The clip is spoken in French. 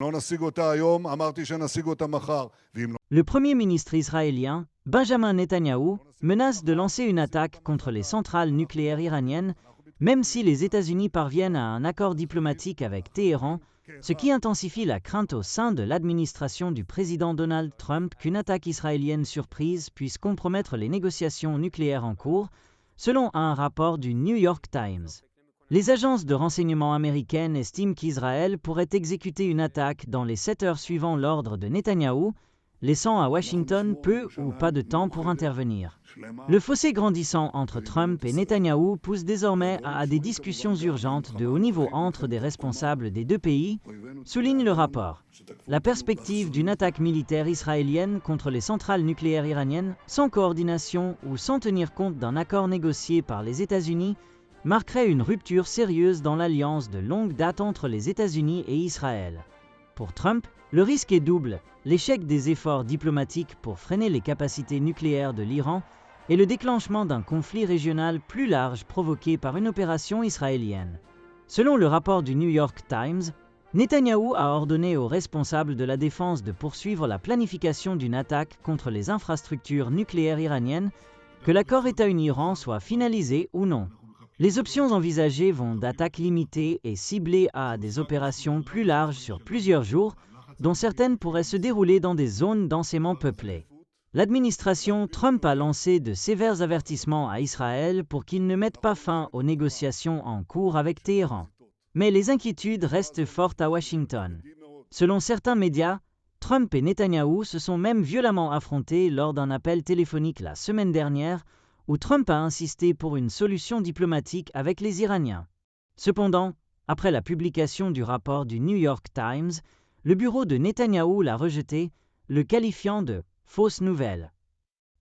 Le Premier ministre israélien, Benjamin Netanyahou, menace de lancer une attaque contre les centrales nucléaires iraniennes, même si les États-Unis parviennent à un accord diplomatique avec Téhéran, ce qui intensifie la crainte au sein de l'administration du président Donald Trump qu'une attaque israélienne surprise puisse compromettre les négociations nucléaires en cours, selon un rapport du New York Times. Les agences de renseignement américaines estiment qu'Israël pourrait exécuter une attaque dans les 7 heures suivant l'ordre de Netanyahou, laissant à Washington peu ou pas de temps pour intervenir. Le fossé grandissant entre Trump et Netanyahou pousse désormais à des discussions urgentes de haut niveau entre des responsables des deux pays, souligne le rapport. La perspective d'une attaque militaire israélienne contre les centrales nucléaires iraniennes, sans coordination ou sans tenir compte d'un accord négocié par les États-Unis, marquerait une rupture sérieuse dans l'alliance de longue date entre les États-Unis et Israël. Pour Trump, le risque est double, l'échec des efforts diplomatiques pour freiner les capacités nucléaires de l'Iran et le déclenchement d'un conflit régional plus large provoqué par une opération israélienne. Selon le rapport du New York Times, Netanyahou a ordonné aux responsables de la défense de poursuivre la planification d'une attaque contre les infrastructures nucléaires iraniennes, que l'accord États-Unis-Iran soit finalisé ou non. Les options envisagées vont d'attaques limitées et ciblées à des opérations plus larges sur plusieurs jours, dont certaines pourraient se dérouler dans des zones densément peuplées. L'administration Trump a lancé de sévères avertissements à Israël pour qu'il ne mette pas fin aux négociations en cours avec Téhéran. Mais les inquiétudes restent fortes à Washington. Selon certains médias, Trump et Netanyahou se sont même violemment affrontés lors d'un appel téléphonique la semaine dernière, où Trump a insisté pour une solution diplomatique avec les Iraniens. Cependant, après la publication du rapport du New York Times, le bureau de Netanyahou l'a rejeté, le qualifiant de « fausse nouvelle ».